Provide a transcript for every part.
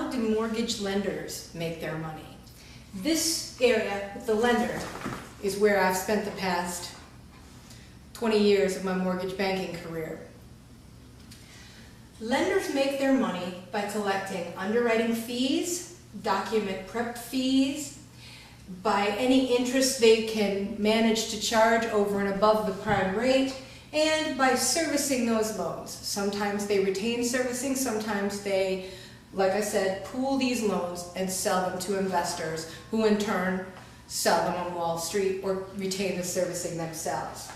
how do mortgage lenders make their money? This area with the lender is where I've spent the past 20 years of my mortgage banking career. Lenders make their money by collecting underwriting fees, document prep fees, by any interest they can manage to charge over and above the prime rate, and by servicing those loans. Sometimes they retain servicing, sometimes they, like I said, pool these loans and sell them to investors who in turn sell them on Wall Street or retain the servicing themselves.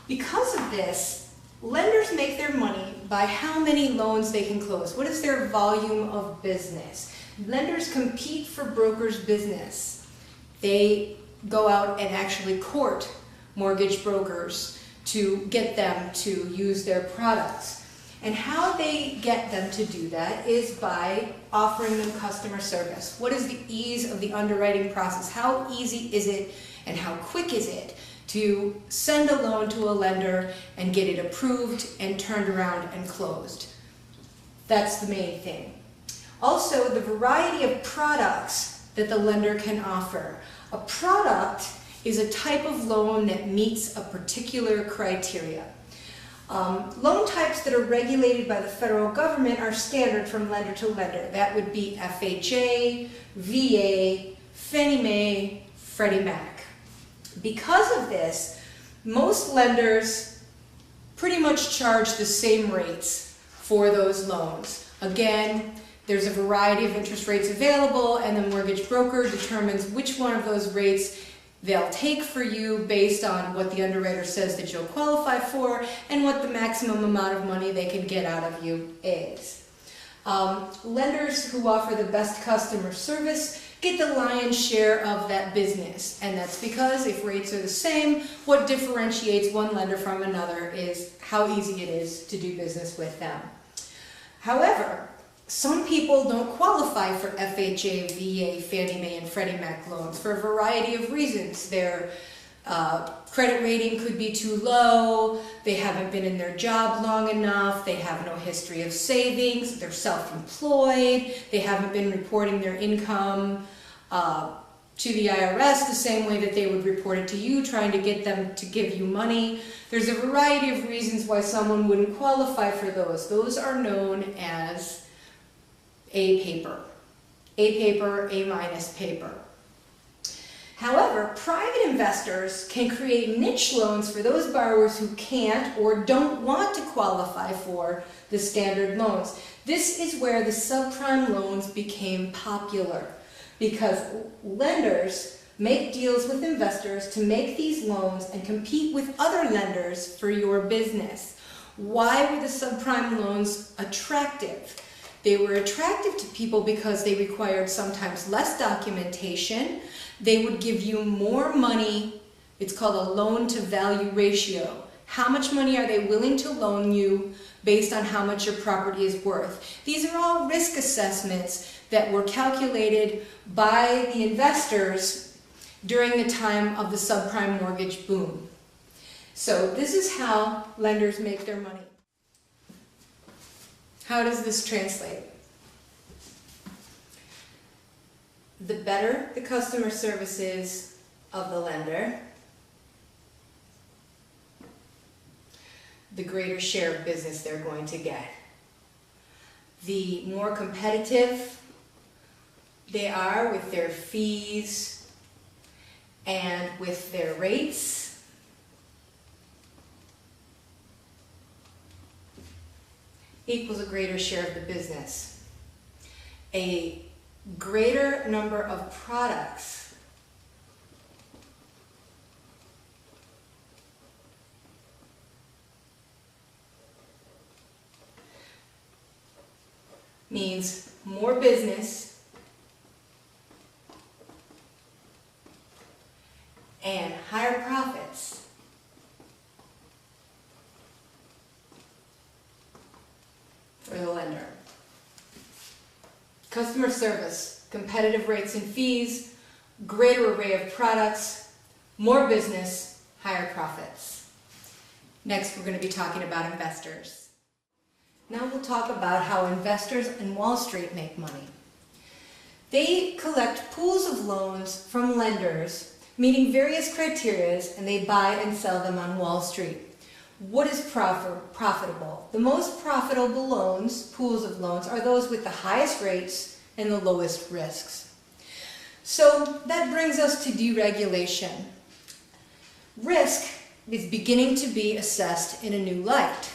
Because of this, lenders make their money by how many loans they can close. What is their volume of business? Lenders compete for brokers' business. They go out and actually court mortgage brokers to get them to use their products. And how they get them to do that is by offering them customer service. What is the ease of the underwriting process? How easy is it and how quick is it to send a loan to a lender and get it approved and turned around and closed? That's the main thing. Also, the variety of products that the lender can offer. A product is a type of loan that meets a particular criteria. Loan types that are regulated by the federal government are standard from lender to lender. That would be FHA, VA, Fannie Mae, Freddie Mac. Because of this, most lenders pretty much charge the same rates for those loans. Again, there's a variety of interest rates available, and the mortgage broker determines which one of those rates they'll take for you based on what the underwriter says that you'll qualify for and what the maximum amount of money they can get out of you is. Lenders who offer the best customer service get the lion's share of that business, and that's because if rates are the same, what differentiates one lender from another is how easy it is to do business with them. However, some people don't qualify for FHA, VA, Fannie Mae, and Freddie Mac loans for a variety of reasons. Their credit rating could be too low, they haven't been in their job long enough, they have no history of savings, they're self-employed, they haven't been reporting their income to the IRS the same way that they would report it to you, trying to get them to give you money. There's a variety of reasons why someone wouldn't qualify for those. Those are known as A paper, A-minus paper. However, private investors can create niche loans for those borrowers who can't or don't want to qualify for the standard loans. This is where the subprime loans became popular because lenders make deals with investors to make these loans and compete with other lenders for your business. Why were the subprime loans attractive? They were attractive to people because they required sometimes less documentation. They would give you more money. It's called a loan-to-value ratio. How much money are they willing to loan you based on how much your property is worth? These are all risk assessments that were calculated by the investors during the time of the subprime mortgage boom. So this is how lenders make their money. How does this translate? The better the customer service is of the lender, the greater share of business they're going to get. The more competitive they are with their fees and with their rates, equals a greater share of the business. A greater number of products means more business and higher profits. For the lender. Customer service, competitive rates and fees, greater array of products, more business, higher profits. Next, we're going to be talking about investors. Now we'll talk about how investors in Wall Street make money. They collect pools of loans from lenders meeting various criteria, and they buy and sell them on Wall Street. What is profitable? The most profitable loans, pools of loans, are those with the highest rates and the lowest risks. So that brings us to deregulation. Risk is beginning to be assessed in a new light.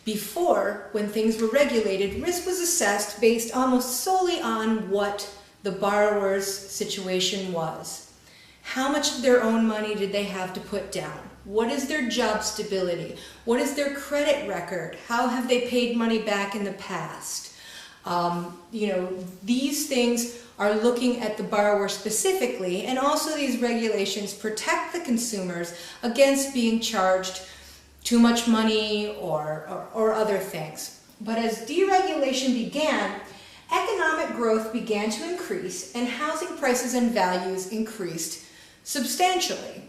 Before, when things were regulated, risk was assessed based almost solely on what the borrower's situation was. How much of their own money did they have to put down? What is their job stability? What is their credit record? How have they paid money back in the past? These things are looking at the borrower specifically, and also these regulations protect the consumers against being charged too much money or other things. But as deregulation began, economic growth began to increase and housing prices and values increased substantially.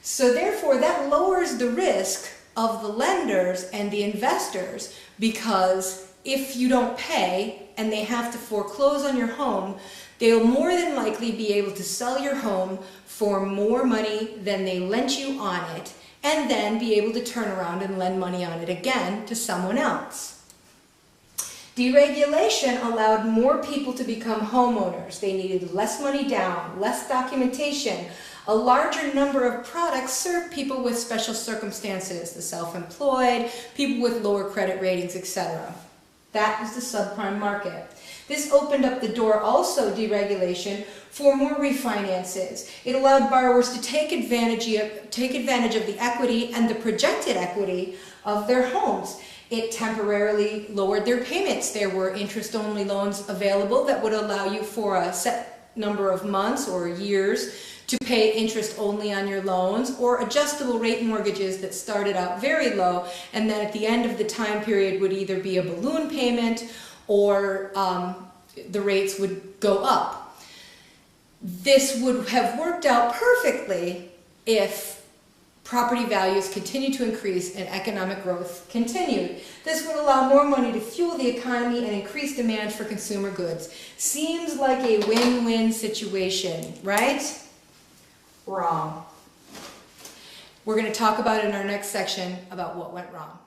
So therefore that lowers the risk of the lenders and the investors, because if you don't pay and they have to foreclose on your home, they'll more than likely be able to sell your home for more money than they lent you on it, and then be able to turn around and lend money on it again to someone else. Deregulation allowed more people to become homeowners. They needed less money down, less documentation. A larger number of products served people with special circumstances, the self-employed, people with lower credit ratings, etc. That was the subprime market. This opened up the door, also deregulation, for more refinances. It allowed borrowers to take advantage of the equity and the projected equity of their homes. It temporarily lowered their payments. There were interest-only loans available that would allow you for a set number of months or years to pay interest only on your loans, or adjustable rate mortgages that started out very low and then at the end of the time period would either be a balloon payment or the rates would go up. This would have worked out perfectly if property values continued to increase and economic growth continued. This would allow more money to fuel the economy and increase demand for consumer goods. Seems like a win-win situation, right? Wrong. We're going to talk about in our next section about what went wrong.